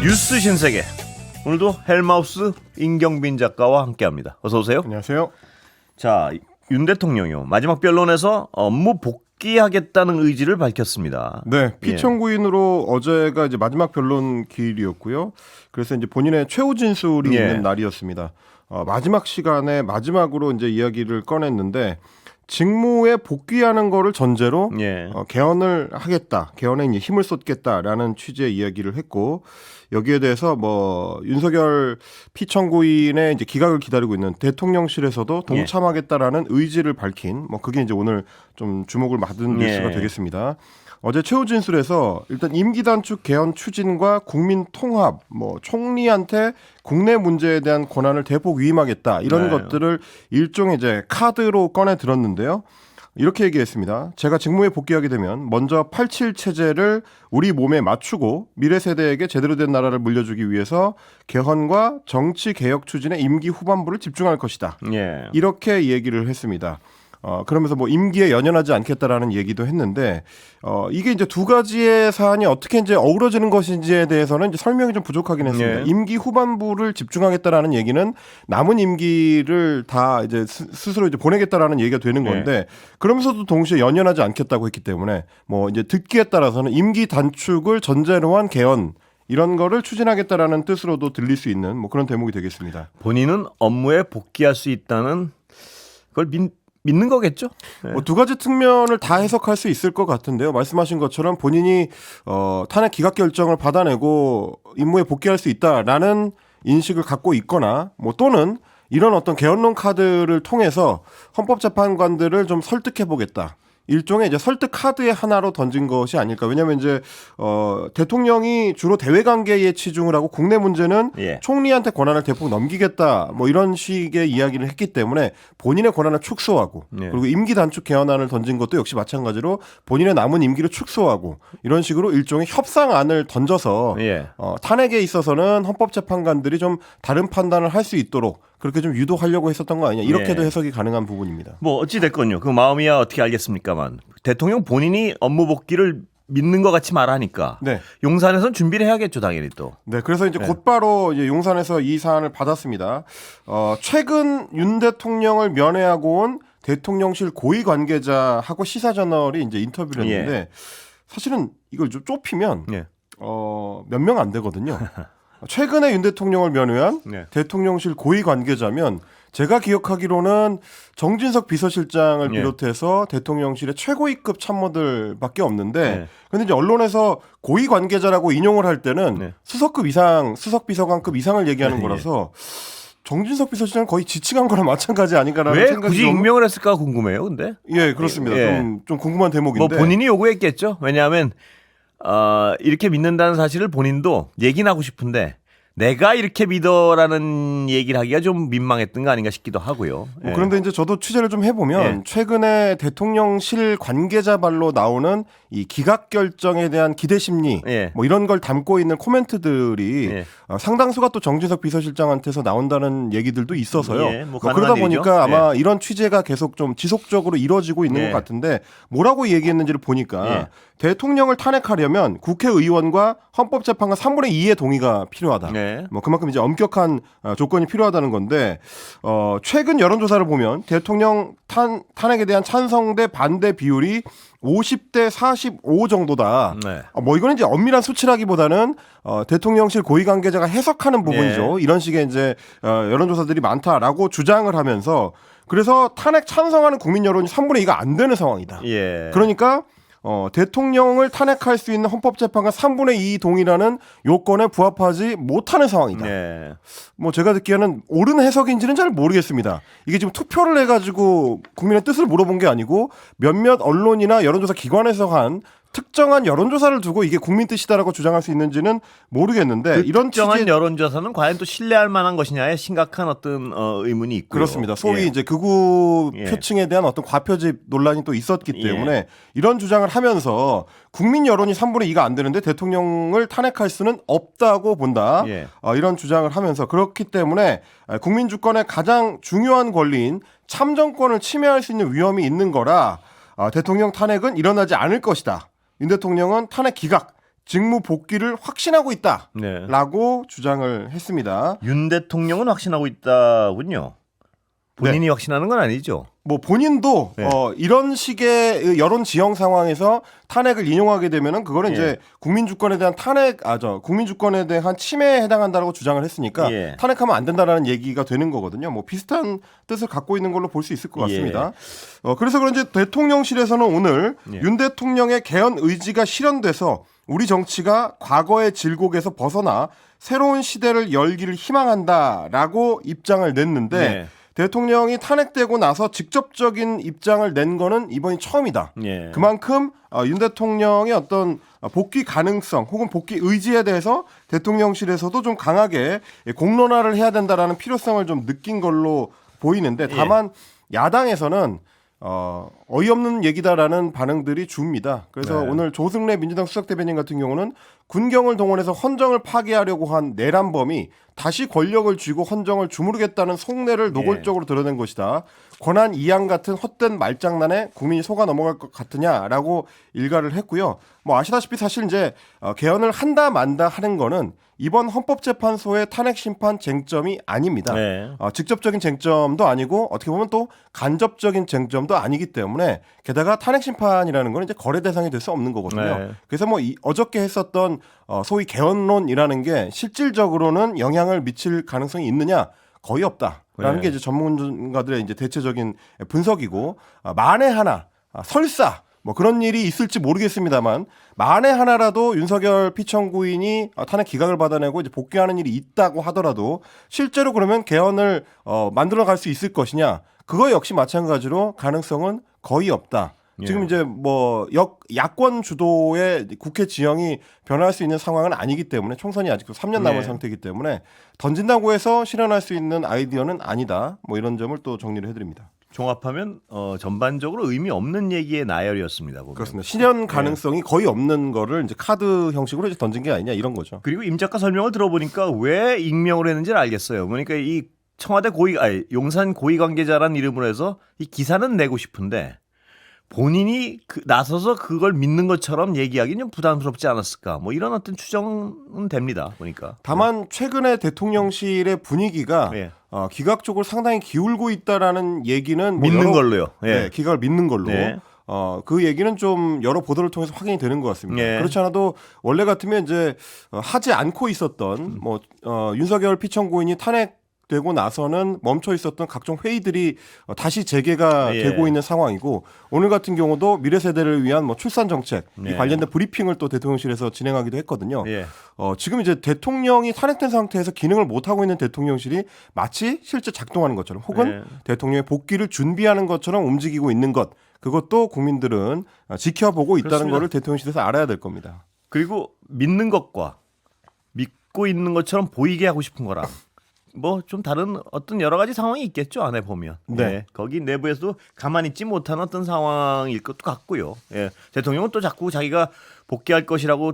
뉴스 신세계. 오늘도 헬마우스 임경빈 작가와 함께합니다. 어서 오세요. 안녕하세요. 자, 윤 대통령이요. 마지막 변론에서 업무 복귀하겠다는 의지를 밝혔습니다. 네, 피청구인으로 어제가 이제 마지막 변론 기일이었고요. 그래서 이제 본인의 최후 진술이 있는 날이었습니다. 마지막 시간에 마지막으로 이제 이야기를 꺼냈는데 직무에 복귀하는 거를 전제로 개헌을 하겠다, 개헌에 이제 힘을 쏟겠다라는 취지의 이야기를 했고, 여기에 대해서 뭐 윤석열 피청구인의 이제 기각을 기다리고 있는 대통령실에서도 동참하겠다라는 의지를 밝힌, 뭐 그게 이제 오늘 좀 주목을 받은 뉴스가 되겠습니다. 어제 최후 진술에서 일단 임기 단축 개헌 추진과 국민 통합, 뭐 총리한테 국내 문제에 대한 권한을 대폭 위임하겠다, 이런 것들을 일종의 이제 카드로 꺼내 들었는데요. 이렇게 얘기했습니다. 제가 직무에 복귀하게 되면 먼저 87 체제를 우리 몸에 맞추고 미래 세대에게 제대로 된 나라를 물려주기 위해서 개헌과 정치 개혁 추진의 임기 후반부를 집중할 것이다. 이렇게 얘기를 했습니다. 그러면서 뭐 임기에 연연하지 않겠다라는 얘기도 했는데, 이게 이제 두 가지의 사안이 어떻게 이제 어우러지는 것인지에 대해서는 이제 설명이 좀 부족하긴 했습니다. 임기 후반부를 집중하겠다라는 얘기는 남은 임기를 다 이제 스스로 이제 보내겠다라는 얘기가 되는 건데, 그러면서도 동시에 연연하지 않겠다고 했기 때문에 뭐 이제 듣기에 따라서는 임기 단축을 전제로 한 개헌, 이런 거를 추진하겠다라는 뜻으로도 들릴 수 있는 뭐 그런 대목이 되겠습니다. 본인은 업무에 복귀할 수 있다는 걸 믿는 거겠죠? 뭐 두 가지 측면을 다 해석할 수 있을 것 같은데요. 말씀하신 것처럼 본인이 탄핵 기각 결정을 받아내고 임무에 복귀할 수 있다라는 인식을 갖고 있거나, 뭐 또는 이런 어떤 개헌론 카드를 통해서 헌법재판관들을 좀 설득해 보겠다, 일종의 이제 설득 카드의 하나로 던진 것이 아닐까. 왜냐하면 이제 대통령이 주로 대외 관계에 치중을 하고 국내 문제는 총리한테 권한을 대폭 넘기겠다, 뭐 이런 식의 이야기를 했기 때문에 본인의 권한을 축소하고, 그리고 임기 단축 개헌안을 던진 것도 역시 마찬가지로 본인의 남은 임기를 축소하고, 이런 식으로 일종의 협상안을 던져서 탄핵에 있어서는 헌법재판관들이 좀 다른 판단을 할 수 있도록 그렇게 좀 유도하려고 했었던 거 아니냐, 이렇게도 해석이 가능한 부분입니다. 뭐 어찌 됐건요. 그 마음이야 어떻게 알겠습니까만, 대통령 본인이 업무 복귀를 믿는 것 같이 말하니까 용산에서는 준비를 해야겠죠, 당연히 또. 네, 그래서 이제 곧바로 이제 용산에서 이 사안을 받았습니다. 최근 윤 대통령을 면회하고 온 대통령실 고위 관계자하고 시사저널이 이제 인터뷰를 했는데, 사실은 이걸 좀 좁히면 몇 명 안 되거든요. 최근에 윤 대통령을 면회한 대통령실 고위 관계자면 제가 기억하기로는 정진석 비서실장을 비롯해서 대통령실의 최고위급 참모들밖에 없는데, 근데 이제 언론에서 고위 관계자라고 인용을 할 때는 수석급 이상, 수석 비서관급 이상을 얘기하는 거라서 정진석 비서실장은 거의 지칭한 거랑 마찬가지 아닌가라는 생각이 왜 굳이 익명을 했을까 궁금해요. 근데 그렇습니다. 좀 궁금한 대목인데, 뭐 본인이 요구했겠죠. 왜냐하면 이렇게 믿는다는 사실을 본인도 얘기는 하고 싶은데 내가 이렇게 믿어라는 얘기를 하기가 좀 민망했던 거 아닌가 싶기도 하고요. 그런데 이제 저도 취재를 좀 해보면 최근에 대통령실 관계자 발로 나오는 이 기각 결정에 대한 기대 심리, 뭐 이런 걸 담고 있는 코멘트들이 상당수가 또 정진석 비서실장한테서 나온다는 얘기들도 있어서요. 뭐 그러다 보니까 아마 이런 취재가 계속 좀 지속적으로 이루어지고 있는 것 같은데, 뭐라고 얘기했는지를 보니까 대통령을 탄핵하려면 국회의원과 헌법재판관 3분의 2의 동의가 필요하다. 뭐 그만큼 이제 엄격한 조건이 필요하다는 건데, 최근 여론조사를 보면 대통령 탄핵에 대한 찬성 대 반대 비율이 50대 45 정도다. 뭐 이거는 이제 엄밀한 수치라기보다는 대통령실 고위 관계자가 해석하는 부분이죠. 이런 식의 이제 여론조사들이 많다라고 주장을 하면서, 그래서 탄핵 찬성하는 국민 여론이 3분의 2가 안 되는 상황이다. 그러니까 대통령을 탄핵할 수 있는 헌법재판관 3분의 2 동의라는 요건에 부합하지 못하는 상황이다. 뭐 제가 듣기에는 옳은 해석인지는 잘 모르겠습니다. 이게 지금 투표를 해가지고 국민의 뜻을 물어본 게 아니고 몇몇 언론이나 여론조사 기관에서 한 특정한 여론조사를 두고 이게 국민 뜻이다라고 주장할 수 있는지는 모르겠는데, 이런 특정한 여론조사는 과연 또 신뢰할 만한 것이냐에 심각한 어떤 의문이 있고요. 그렇습니다. 소위 이제 극우 표층에 대한 어떤 과표집 논란이 또 있었기 때문에 이런 주장을 하면서 국민 여론이 3분의 2가 안 되는데 대통령을 탄핵할 수는 없다고 본다. 이런 주장을 하면서, 그렇기 때문에 국민 주권의 가장 중요한 권리인 참정권을 침해할 수 있는 위험이 있는 거라 대통령 탄핵은 일어나지 않을 것이다. 윤 대통령은 탄핵 기각, 직무 복귀를 확신하고 있다라고 네. 주장을 했습니다. 윤 대통령은 확신하고 있다군요. 본인이 확신하는 건 아니죠. 뭐 본인도 네. 이런 식의 여론 지형 상황에서 탄핵을 인용하게 되면은 그거는 예. 이제 국민 주권에 대한 국민 주권에 대한 침해에 해당한다라고 주장을 했으니까 예. 탄핵하면 안 된다라는 얘기가 되는 거거든요. 뭐 비슷한 뜻을 갖고 있는 걸로 볼 수 있을 것 같습니다. 그래서 그런지 대통령실에서는 오늘 예. 윤 대통령의 개헌 의지가 실현돼서 우리 정치가 과거의 질곡에서 벗어나 새로운 시대를 열기를 희망한다라고 입장을 냈는데 네. 대통령이 탄핵되고 나서 직접적인 입장을 낸 거는 이번이 처음이다. 예. 그만큼 윤 대통령의 어떤 복귀 가능성 혹은 복귀 의지에 대해서 대통령실에서도 좀 강하게 공론화를 해야 된다라는 필요성을 좀 느낀 걸로 보이는데 다만 야당에서는 어이없는 얘기다라는 반응들이 줍니다. 그래서 네. 오늘 조승래 민주당 수석대변인 같은 경우는 군경을 동원해서 헌정을 파괴하려고 한 내란범이 다시 권력을 쥐고 헌정을 주무르겠다는 속내를 노골적으로 드러낸 것이다. 권한 이양 같은 헛된 말장난에 국민이 속아 넘어갈 것 같으냐라고 일갈을 했고요. 뭐 아시다시피 사실 이제 개헌을 한다 만다 하는 거는 이번 헌법재판소의 탄핵 심판 쟁점이 아닙니다. 네. 직접적인 쟁점도 아니고 어떻게 보면 또 간접적인 쟁점도 아니기 때문에 게다가 탄핵 심판이라는 건 이제 거래 대상이 될 수 없는 거거든요. 네. 그래서 뭐 어저께 했었던 소위 개헌론이라는 게 실질적으로는 영향을 미칠 가능성이 있느냐 거의 없다라는 네. 게 이제 전문가들의 이제 대체적인 분석이고 만에 하나 설사 뭐 그런 일이 있을지 모르겠습니다만 만에 하나라도 윤석열 피청구인이 탄핵 기각을 받아내고 이제 복귀하는 일이 있다고 하더라도 실제로 그러면 개헌을 만들어갈 수 있을 것이냐 그거 역시 마찬가지로 가능성은 거의 없다. 지금 이제 뭐 야권 주도의 국회 지형이 변할 수 있는 상황은 아니기 때문에 총선이 아직도 3년 남은 상태이기 때문에 던진다고 해서 실현할 수 있는 아이디어는 아니다. 뭐 이런 점을 또 정리를 해드립니다. 종합하면 전반적으로 의미 없는 얘기의 나열이었습니다. 보면. 그렇습니다. 실현 가능성이 거의 없는 거를 이제 카드 형식으로 이제 던진 게 아니냐 이런 거죠. 그리고 임 작가 설명을 들어보니까 왜 익명으로 했는지를 알겠어요. 그러니까 이 청와대 용산 고위 관계자라는 이름으로 해서 이 기사는 내고 싶은데 본인이 나서서 그걸 믿는 것처럼 얘기하기는 좀 부담스럽지 않았을까? 뭐 이런 어떤 추정은 됩니다. 보니까. 다만 최근에 대통령실의 분위기가 예. 기각 쪽을 상당히 기울고 있다라는 얘기는 뭐 믿는 걸로요. 예. 네, 기각을 믿는 걸로. 네. 그 얘기는 좀 여러 보도를 통해서 확인이 되는 것 같습니다. 예. 그렇지 않아도 원래 같으면 이제 하지 않고 있었던 뭐 윤석열 피청구인이 탄핵되고 나서는 멈춰 있었던 각종 회의들이 다시 재개가 예. 되고 있는 상황이고 오늘 같은 경우도 미래 세대를 위한 뭐 출산 정책 이 예. 관련된 브리핑을 또 대통령실에서 진행하기도 했거든요. 예. 지금 이제 대통령이 탄핵된 상태에서 기능을 못 하고 있는 대통령실이 마치 실제 작동하는 것처럼 혹은 대통령의 복귀를 준비하는 것처럼 움직이고 있는 것 그것도 국민들은 지켜보고 있다는 그렇습니다. 거를 대통령실에서 알아야 될 겁니다. 그리고 믿는 것과 믿고 있는 것처럼 보이게 하고 싶은 거랑 뭐 좀 다른 어떤 여러 가지 상황이 있겠죠. 안에 보면. 네. 예. 거기 내부에서도 가만히 있지 못한 어떤 상황일 것도 같고요. 예. 대통령은 또 자꾸 자기가 복귀할 것이라고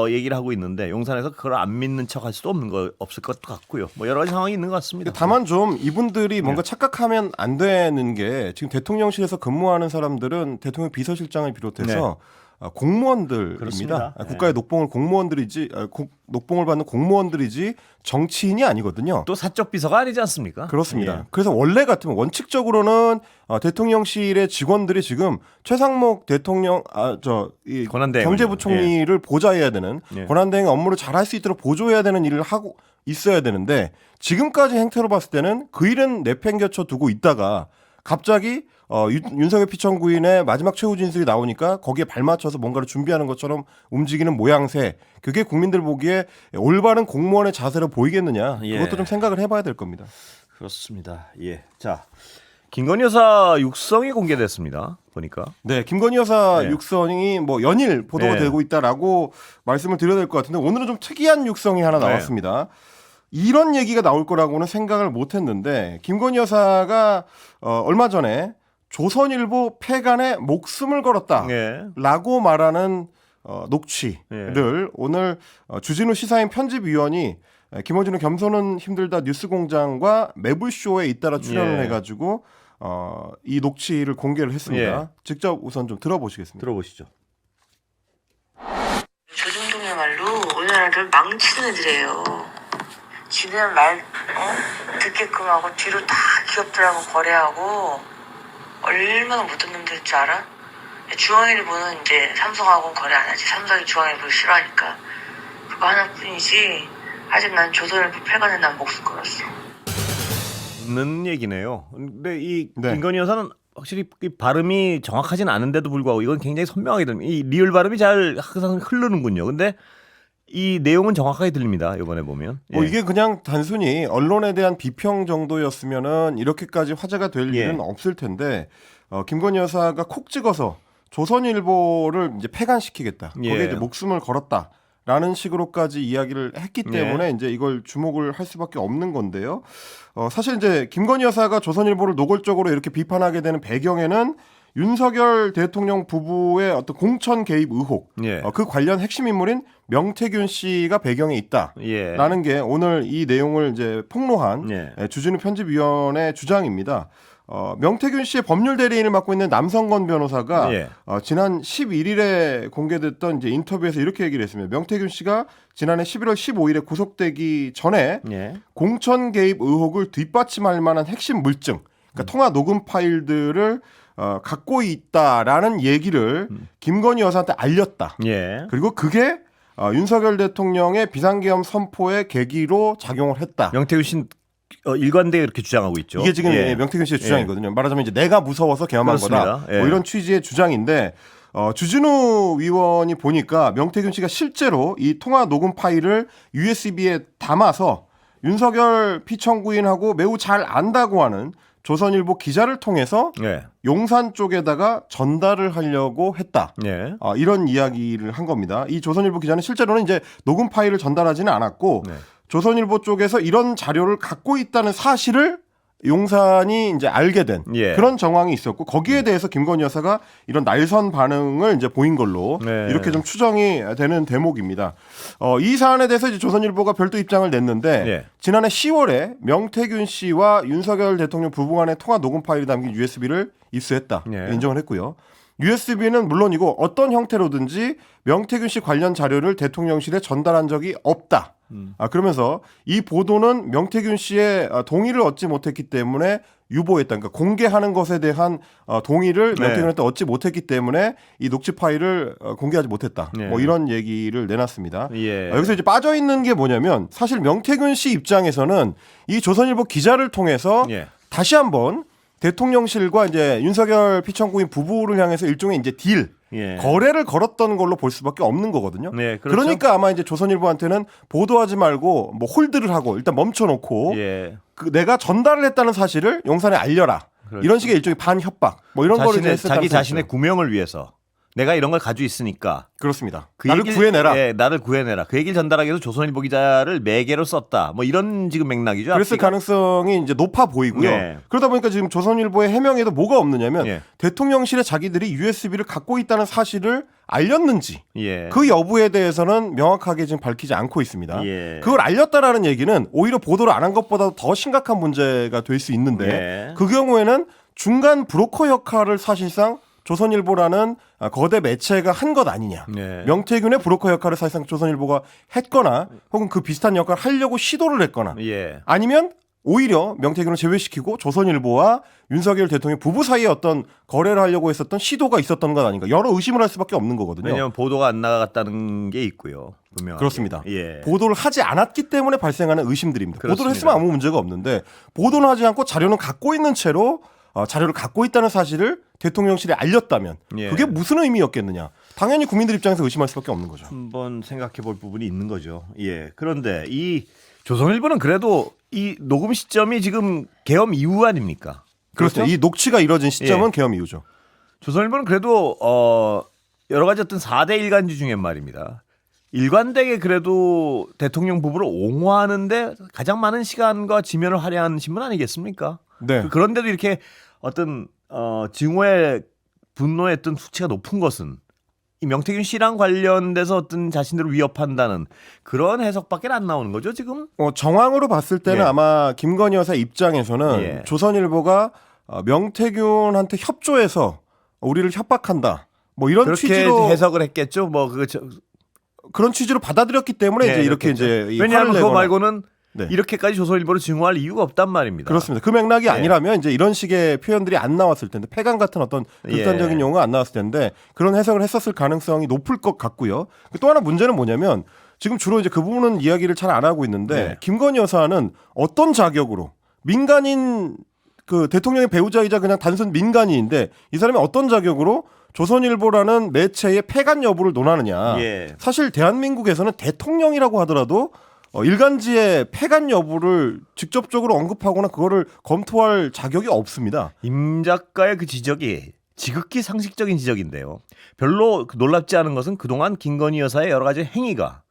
얘기를 하고 있는데 용산에서 그걸 안 믿는 척 할 수도 없을 것도 같고요. 뭐 여러 가지 상황이 있는 것 같습니다. 다만 좀 이분들이 뭔가 착각하면 안 되는 게 지금 대통령실에서 근무하는 사람들은 대통령 비서실장을 비롯해서 공무원들입니다. 그렇습니다. 국가의 녹봉을 녹봉을 받는 공무원들이지 정치인이 아니거든요. 또 사적 비서가 아니지 않습니까? 그렇습니다. 예. 그래서 원래 같으면 원칙적으로는 대통령실의 직원들이 지금 최상목 대통령 권한대행은요. 경제부총리를 보좌해야 되는 예. 권한대행 업무를 잘할 수 있도록 보조해야 되는 일을 하고 있어야 되는데 지금까지 행태로 봤을 때는 그 일은 내팽겨쳐 두고 있다가 갑자기 윤석열 피청구인의 마지막 최후 진술이 나오니까 거기에 발맞춰서 뭔가를 준비하는 것처럼 움직이는 모양새 그게 국민들 보기에 올바른 공무원의 자세로 보이겠느냐 예. 그것도 좀 생각을 해봐야 될 겁니다. 그렇습니다. 예. 자, 김건희 여사 육성이 공개됐습니다. 보니까. 네, 김건희 여사 네. 육성이 뭐 연일 보도가 네. 되고 있다라고 말씀을 드려야 될 것 같은데 오늘은 좀 특이한 육성이 하나 나왔습니다. 이런 얘기가 나올 거라고는 생각을 못했는데 김건희 여사가 얼마 전에 조선일보 폐간에 목숨을 걸었다라고 말하는 녹취를 오늘 주진우 시사인 편집위원이 김어준의 겸손은 힘들다 뉴스공장과 매불쇼에 잇따라 출연을 해가지고 이 녹취를 공개를 했습니다. 직접 우선 좀 들어보시겠습니다. 들어보시죠. 조중동의 누나를 망치는 애들이에요. 지는 말 듣게끔 하고 뒤로 다 기업들하고 거래하고 얼마나 못된 놈들인 줄 알아? 중앙일보는 이제 삼성하고는 거래 안 하지. 삼성이 중앙일보를 싫어하니까. 그거 하나뿐이지. 아직 난 조선일보 폐간에 난 목숨 걸었어. 는 얘기네요. 근데 이 네. 김건희 여사는 확실히 이 발음이 정확하진 않은데도 불구하고 이건 굉장히 선명하게 들립니다. 이 리을 발음이 잘 항상 흐르는군요. 근데 이 내용은 정확하게 들립니다. 이번에 보면. 뭐 예. 이게 그냥 단순히 언론에 대한 비평 정도였으면은 이렇게까지 화제가 될 일은 없을 텐데 김건희 여사가 콕 찍어서 조선일보를 이제 폐간시키겠다. 거기에 이제 목숨을 걸었다라는 식으로까지 이야기를 했기 때문에 이제 이걸 주목을 할 수밖에 없는 건데요. 사실 이제 김건희 여사가 조선일보를 노골적으로 이렇게 비판하게 되는 배경에는 윤석열 대통령 부부의 어떤 공천 개입 의혹, 그 관련 핵심 인물인 명태균 씨가 배경에 있다라는 게 오늘 이 내용을 이제 폭로한 주진우 편집위원의 주장입니다. 명태균 씨의 법률 대리인을 맡고 있는 남성건 변호사가 지난 11일에 공개됐던 이제 인터뷰에서 이렇게 얘기를 했습니다. 명태균 씨가 지난해 11월 15일에 구속되기 전에 공천 개입 의혹을 뒷받침할 만한 핵심 물증, 그러니까 통화 녹음 파일들을 갖고 있다라는 얘기를 김건희 여사한테 알렸다. 그리고 그게 윤석열 대통령의 비상계엄 선포의 계기로 작용을 했다. 명태균 씨는 일관되게 이렇게 주장하고 있죠. 이게 지금 명태균 씨의 주장이거든요. 말하자면 이제 내가 무서워서 계엄한 거다. 뭐 이런 취지의 주장인데 주진우 위원이 보니까 명태균 씨가 실제로 이 통화 녹음 파일을 USB에 담아서 윤석열 피청구인하고 매우 잘 안다고 하는 조선일보 기자를 통해서 용산 쪽에다가 전달을 하려고 했다. 이런 이야기를 한 겁니다. 이 조선일보 기자는 실제로는 이제 녹음 파일을 전달하지는 않았고 조선일보 쪽에서 이런 자료를 갖고 있다는 사실을 용산이 이제 알게 된 그런 정황이 있었고 거기에 대해서 김건희 여사가 이런 날선 반응을 이제 보인 걸로 이렇게 좀 추정이 되는 대목입니다. 이 사안에 대해서 이제 조선일보가 별도 입장을 냈는데 지난해 10월에 명태균 씨와 윤석열 대통령 부부 간의 통화 녹음 파일이 담긴 USB를 입수했다. 인정을 했고요. USB는 물론이고 어떤 형태로든지 명태균 씨 관련 자료를 대통령실에 전달한 적이 없다. 그러면서 이 보도는 명태균 씨의 동의를 얻지 못했기 때문에 유보했다. 그러니까 공개하는 것에 대한 동의를 명태균한테 얻지 못했기 때문에 이 녹취 파일을 공개하지 못했다. 뭐 이런 얘기를 내놨습니다. 여기서 이제 빠져 있는 게 뭐냐면 사실 명태균 씨 입장에서는 이 조선일보 기자를 통해서 다시 한번 대통령실과 이제 윤석열 피청구인 부부를 향해서 일종의 이제 딜, 거래를 걸었던 걸로 볼 수밖에 없는 거거든요. 그렇죠. 그러니까 아마 이제 조선일보한테는 보도하지 말고 뭐 홀드를 하고 일단 멈춰놓고 내가 전달을 했다는 사실을 용산에 알려라. 이런 식의 일종의 반협박, 뭐 이런 거를 했을 자기 자신의 구명을 위해서. 내가 이런 걸 가지고 있으니까. 그렇습니다. 나를 구해내라. 나를 구해내라. 그 얘기를 전달하기 위해서 조선일보 기자를 매개로 썼다. 뭐 이런 지금 맥락이죠. 그랬을 가능성이 이제 높아 보이고요. 그러다 보니까 지금 조선일보의 해명에도 뭐가 없느냐면 대통령실에 자기들이 USB를 갖고 있다는 사실을 알렸는지 그 여부에 대해서는 명확하게 지금 밝히지 않고 있습니다. 그걸 알렸다라는 얘기는 오히려 보도를 안 한 것보다 더 심각한 문제가 될 수 있는데 그 경우에는 중간 브로커 역할을 사실상 조선일보라는 거대 매체가 한 것 아니냐. 명태균의 브로커 역할을 사실상 조선일보가 했거나 혹은 그 비슷한 역할을 하려고 시도를 했거나 아니면 오히려 명태균을 제외시키고 조선일보와 윤석열 대통령 부부 사이에 어떤 거래를 하려고 했었던 시도가 있었던 것 아닌가. 여러 의심을 할 수밖에 없는 거거든요. 왜냐하면 보도가 안 나갔다는 게 있고요. 분명하게. 그렇습니다. 보도를 하지 않았기 때문에 발생하는 의심들입니다. 보도를 했으면 아무 문제가 없는데 보도는 하지 않고 자료는 갖고 있는 채로 자료를 갖고 있다는 사실을 대통령실에 알렸다면 그게 무슨 의미였겠느냐. 당연히 국민들 입장에서 의심할 수밖에 없는 거죠. 한번 생각해 볼 부분이 있는 거죠. 그런데 이 조선일보는 그래도 이 녹음 시점이 지금 계엄 이후 아닙니까? 그렇죠. 이 녹취가 이뤄진 시점은 계엄 이후죠. 조선일보는 그래도 여러 가지 어떤 4대 일간지 중에 말입니다. 일관되게 그래도 대통령 부부를 옹호하는데 가장 많은 시간과 지면을 할애한 신문 아니겠습니까? 그런데도 이렇게 어떤 증오의 분노의 어떤 수치가 높은 것은 이 명태균 씨랑 관련돼서 어떤 자신들을 위협한다는 그런 해석밖에 안 나오는 거죠 지금? 정황으로 봤을 때는 아마 김건희 여사 입장에서는 조선일보가 명태균한테 협조해서 우리를 협박한다. 뭐 이런 그렇게 취지로 해석을 했겠죠. 그런 취지로 받아들였기 때문에 이제 이렇게 이제 이 왜냐하면 화를 그거 내거나 말고는 네. 이렇게까지 조선일보를 증오할 이유가 없단 말입니다. 그렇습니다. 그 맥락이 아니라면 이제 이런 식의 표현들이 안 나왔을 텐데 폐간 같은 어떤 극단적인 용어가 안 나왔을 텐데 그런 해석을 했었을 가능성이 높을 것 같고요. 또 하나 문제는 뭐냐면 지금 주로 이제 그 부분은 이야기를 잘 안 하고 있는데 김건희 여사는 어떤 자격으로 민간인 그 대통령의 배우자이자 그냥 단순 민간인인데 이 사람이 어떤 자격으로 조선일보라는 매체의 폐간 여부를 논하느냐. 사실 대한민국에서는 대통령이라고 하더라도 일간지의 폐간 여부를 직접적으로 언급하거나 그거를 검토할 자격이 없습니다. 임 작가의 그 지적이 지극히 상식적인 지적인데요. 별로 놀랍지 않은 것은 그동안 김건희 여사의 여러 가지 행위가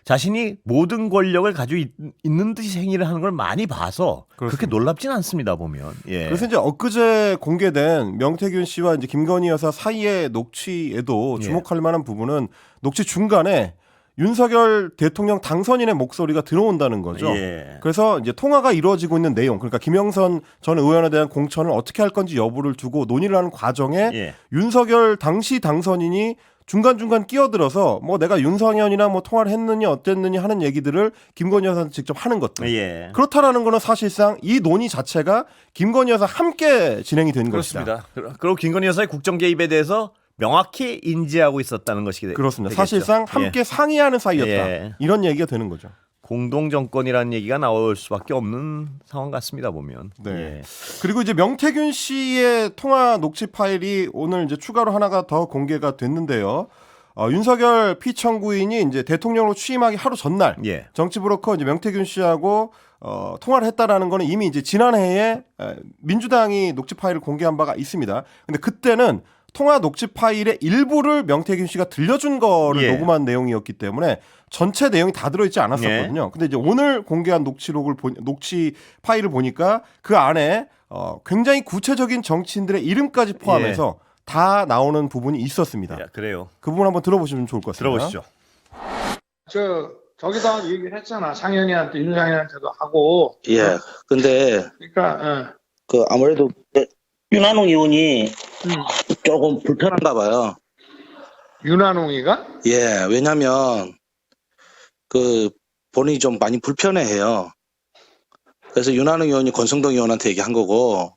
자신이 모든 권력을 가지고 있는 듯이 행위를 하는 걸 많이 봐서 그렇게 놀랍진 않습니다, 보면. 그래서 이제 엊그제 공개된 명태균 씨와 이제 김건희 여사 사이의 녹취에도 주목할 만한 부분은 녹취 중간에 윤석열 대통령 당선인의 목소리가 들어온다는 거죠. 그래서 이제 통화가 이루어지고 있는 내용, 그러니까 김영선 전 의원에 대한 공천을 어떻게 할 건지 여부를 두고 논의를 하는 과정에 윤석열 당시 당선인이 중간중간 끼어들어서 뭐 내가 윤석열이나 뭐 통화를 했느냐 어땠느냐 하는 얘기들을 김건희 여사한테 직접 하는 것들. 그렇다라는 거는 사실상 이 논의 자체가 김건희 여사 함께 진행이 된 것이다. 그렇습니다. 그리고 김건희 여사의 국정 개입에 대해서 명확히 인지하고 있었다는 것이 그렇습니다. 되겠죠. 사실상 함께 상의하는 사이였다. 이런 얘기가 되는 거죠. 공동 정권이라는 얘기가 나올 수밖에 없는 상황 같습니다, 보면. 그리고 이제 명태균 씨의 통화 녹취 파일이 오늘 이제 추가로 하나가 더 공개가 됐는데요. 윤석열 피청구인이 이제 대통령으로 취임하기 하루 전날 정치 브로커 이제 명태균 씨하고 통화를 했다라는 거는 이미 이제 지난해에 민주당이 녹취 파일을 공개한 바가 있습니다. 근데 그때는 통화 녹취 파일의 일부를 명태균 씨가 들려준 거를 녹음한 내용이었기 때문에 전체 내용이 다 들어있지 않았었거든요. 근데 이제 오늘 공개한 녹취 파일을 보니까 그 안에 굉장히 구체적인 정치인들의 이름까지 포함해서 다 나오는 부분이 있었습니다. 그래요. 그 부분 한번 들어보시면 좋을 것 같습니다. 들어보시죠. 저기다 얘기를 했잖아. 상현이한테, 윤상현한테도 하고. 근데 그러니까 그 아무래도 윤한홍 의원이 조금 불편한가 봐요. 윤한홍이가? 왜냐면 그 본인이 좀 많이 불편해해요. 그래서 윤한홍 의원이 권성동 의원한테 얘기한 거고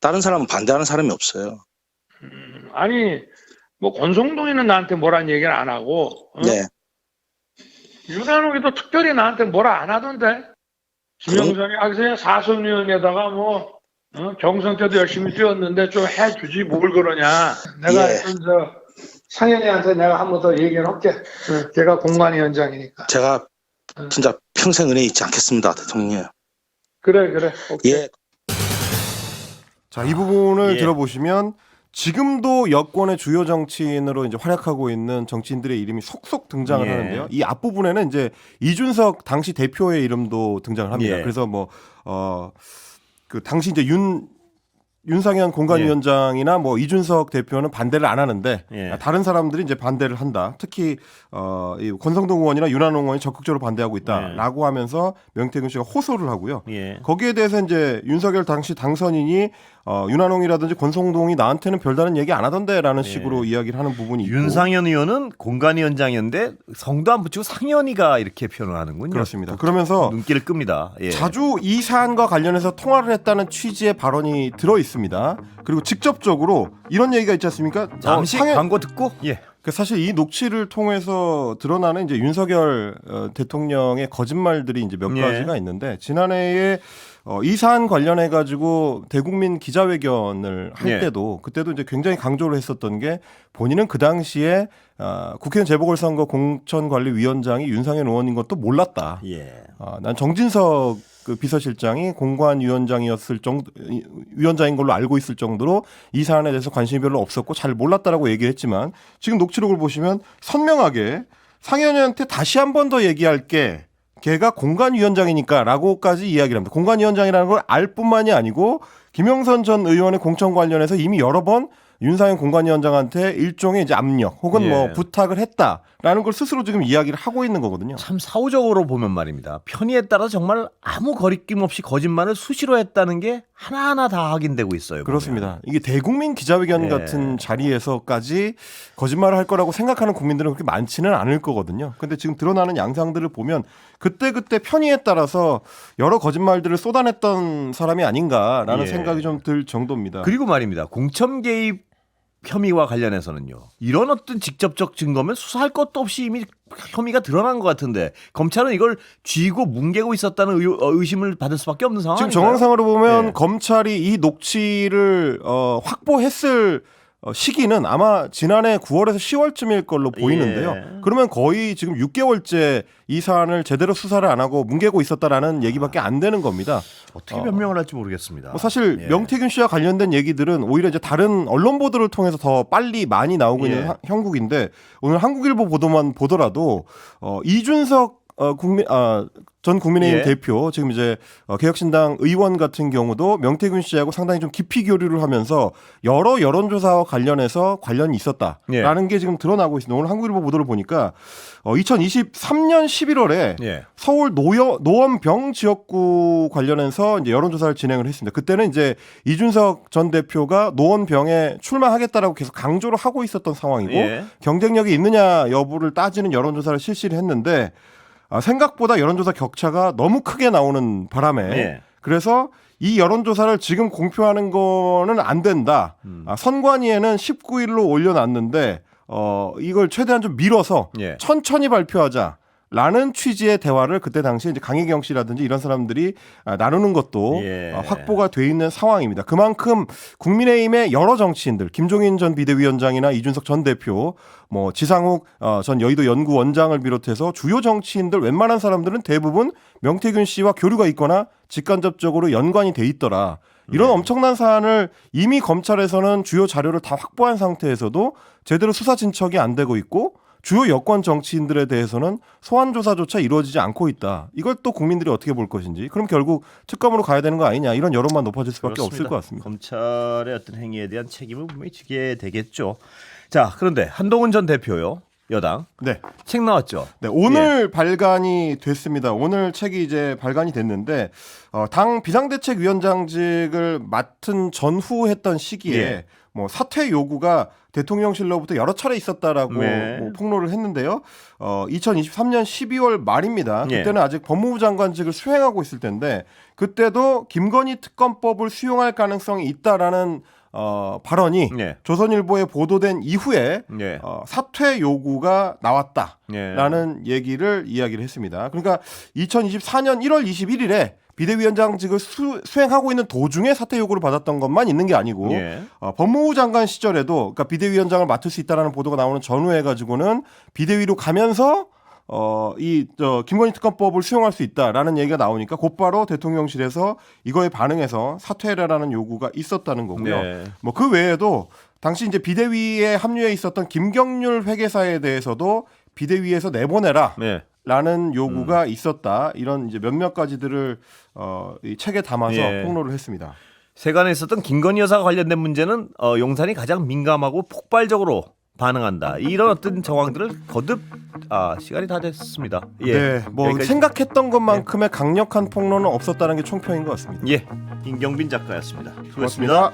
다른 사람은 반대하는 사람이 없어요. 아니 뭐 권성동이는 나한테 뭐란 얘기를 안 하고 윤한홍이도 특별히 나한테 뭐라 안 하던데. 김영선이 그냥 사선위원에다가 뭐 경선 때도 열심히 뛰었는데 좀 해주지 뭘 그러냐. 내가 상현이한테 내가 한 번 더 얘기를 할게. 걔가 공관위원장이니까. 제가 진짜 평생 은혜 잊지 않겠습니다, 대통령. 그래. 오케이. 자, 이 부분을 들어보시면 지금도 여권의 주요 정치인으로 이제 활약하고 있는 정치인들의 이름이 속속 등장을 하는데요. 이 앞부분에는 이제 이준석 당시 대표의 이름도 등장을 합니다. 그래서 그 당시 이제 윤상현 공관위원장이나 뭐 이준석 대표는 반대를 안 하는데 다른 사람들이 이제 반대를 한다. 특히 이 권성동 의원이나 윤한홍 의원이 적극적으로 반대하고 있다라고 하면서 명태균 씨가 호소를 하고요. 거기에 대해서 이제 윤석열 당시 당선인이 윤한홍이라든지 권성동이 나한테는 별다른 얘기 안 하던데라는 식으로 이야기를 하는 부분이 있고. 윤상현 의원은 공관위원장이었는데 성도 안 붙이고 상현이가 이렇게 표현을 하는군요. 그렇습니다. 그러면서 눈길을 끕니다. 자주 이 사안과 관련해서 통화를 했다는 취지의 발언이 들어 있습니다. 그리고 직접적으로 이런 얘기가 있지 않습니까? 잠시 광고 듣고 사실 이 녹취를 통해서 드러나는 이제 윤석열 대통령의 거짓말들이 이제 몇 가지가 있는데 지난해에 이 사안 관련해 가지고 대국민 기자회견을 할 때도 그때도 이제 굉장히 강조를 했었던 게 본인은 그 당시에 국회의원 재보궐선거 공천관리위원장이 윤상현 의원인 것도 몰랐다. 난 정진석 그 비서실장이 공관위원장이었을 위원장인 걸로 알고 있을 정도로 이 사안에 대해서 관심이 별로 없었고 잘 몰랐다라고 얘기를 했지만 지금 녹취록을 보시면 선명하게 상현이한테 다시 한 번 더 얘기할게. 걔가 공관위원장이니까라고까지 이야기를 합니다. 공관위원장이라는 걸 알 뿐만이 아니고 김영선 전 의원의 공천 관련해서 이미 여러 번 윤상현 공관위원장한테 일종의 이제 압력 혹은 뭐 부탁을 했다라는 걸 스스로 지금 이야기를 하고 있는 거거든요. 참 사후적으로 보면 말입니다. 편의에 따라 정말 아무 거리낌 없이 거짓말을 수시로 했다는 게 하나하나 다 확인되고 있어요. 그렇습니다. 이게 대국민 기자회견 예. 같은 자리에서까지 거짓말을 할 거라고 생각하는 국민들은 그렇게 많지는 않을 거거든요. 근데 지금 드러나는 양상들을 보면 그때그때 편의에 따라서 여러 거짓말들을 쏟아냈던 사람이 아닌가라는 예. 생각이 좀 들 정도입니다. 그리고 말입니다. 공천 개입 혐의와 관련해서는요. 이런 어떤 직접적 증거면 수사할 것도 없이 이미 혐의가 드러난 것 같은데 검찰은 이걸 쥐고 뭉개고 있었다는 의심을 받을 수밖에 없는 상황 지금 아닌가요? 정황상으로 보면 예. 검찰이 이 녹취를 확보했을 시기는 아마 지난해 9월에서 10월쯤일 걸로 보이는데요. 예. 그러면 거의 지금 6개월째 이 사안을 제대로 수사를 안 하고 뭉개고 있었다라는 얘기밖에 안 되는 겁니다. 어떻게 변명을 할지 모르겠습니다. 뭐 사실 예. 명태균 씨와 관련된 얘기들은 오히려 이제 다른 언론 보도를 통해서 더 빨리 많이 나오고 있는 예. 형국인데 오늘 한국일보 보도만 보더라도 이준석 전 국민의힘 예. 대표 지금 이제 개혁신당 의원 같은 경우도 명태균 씨하고 상당히 좀 깊이 교류를 하면서 여러 여론조사와 관련해서 관련이 있었다라는 예. 게 지금 드러나고 있습니다. 오늘 한국일보 보도를 보니까 2023년 11월에 예. 서울 노원병 지역구 관련해서 이제 여론조사를 진행을 했습니다. 그때는 이제 이준석 전 대표가 노원병에 출마하겠다라고 계속 강조를 하고 있었던 상황이고 예. 경쟁력이 있느냐 여부를 따지는 여론조사를 실시를 했는데 생각보다 여론조사 격차가 너무 크게 나오는 바람에 예. 그래서 이 여론조사를 지금 공표하는 거는 안 된다. 선관위에는 19일로 올려놨는데 이걸 최대한 좀 미뤄서 예. 천천히 발표하자. 라는 취지의 대화를 그때 당시에 이제 강혜경 씨라든지 이런 사람들이 나누는 것도 예. 확보가 돼 있는 상황입니다. 그만큼 국민의힘의 여러 정치인들, 김종인 전 비대위원장이나 이준석 전 대표, 뭐 지상욱 전 여의도 연구원장을 비롯해서 주요 정치인들 웬만한 사람들은 대부분 명태균 씨와 교류가 있거나 직간접적으로 연관이 돼 있더라. 이런 엄청난 사안을 이미 검찰에서는 주요 자료를 다 확보한 상태에서도 제대로 수사 진척이 안 되고 있고 주요 여권 정치인들에 대해서는 소환 조사조차 이루어지지 않고 있다. 이걸 또 국민들이 어떻게 볼 것인지. 그럼 결국 특검으로 가야 되는 거 아니냐. 이런 여론만 높아질 수밖에 없을 것 같습니다. 검찰의 어떤 행위에 대한 책임을 분명히 지게 되겠죠. 자, 그런데 한동훈 전 대표요. 여당. 네. 책 나왔죠. 네, 오늘 발간이 됐습니다. 오늘 책이 이제 발간이 됐는데 당 비상대책위원장직을 맡은 전후 했던 시기에 예. 뭐 사퇴 요구가 대통령실로부터 여러 차례 있었다라고 네. 뭐 폭로를 했는데요. 2023년 12월 말입니다. 예. 그때는 아직 법무부 장관직을 수행하고 있을 텐데 그때도 김건희 특검법을 수용할 가능성이 있다라는 발언이 예. 조선일보에 보도된 이후에 예. 사퇴 요구가 나왔다라는 예. 얘기를 이야기를 했습니다. 그러니까 2024년 1월 21일에 비대위원장직을 수행하고 있는 도중에 사퇴 요구를 받았던 것만 있는 게 아니고 예. 법무부 장관 시절에도 그러니까 비대위원장을 맡을 수 있다라는 보도가 나오는 전후에 가지고는 비대위로 가면서 김건희 특검법을 수용할 수 있다라는 얘기가 나오니까 곧바로 대통령실에서 이거에 반응해서 사퇴해라라는 요구가 있었다는 거고요. 네. 뭐 그 외에도 당시 이제 비대위에 합류해 있었던 김경률 회계사에 대해서도 비대위에서 내보내라. 네. 라는 요구가 있었다. 이런 이제 몇몇 가지들을 이 책에 담아서 예. 폭로를 했습니다. 세간에 있었던 김건희 여사와 관련된 문제는 용산이 가장 민감하고 폭발적으로 반응한다. 이런 어떤 정황들을 거듭 시간이 다 됐습니다. 예. 네, 뭐 여기까지. 생각했던 것만큼의 강력한 폭로는 없었다는 게 총평인 것 같습니다. 예. 임경빈 작가였습니다. 수고했습니다. 고맙습니다.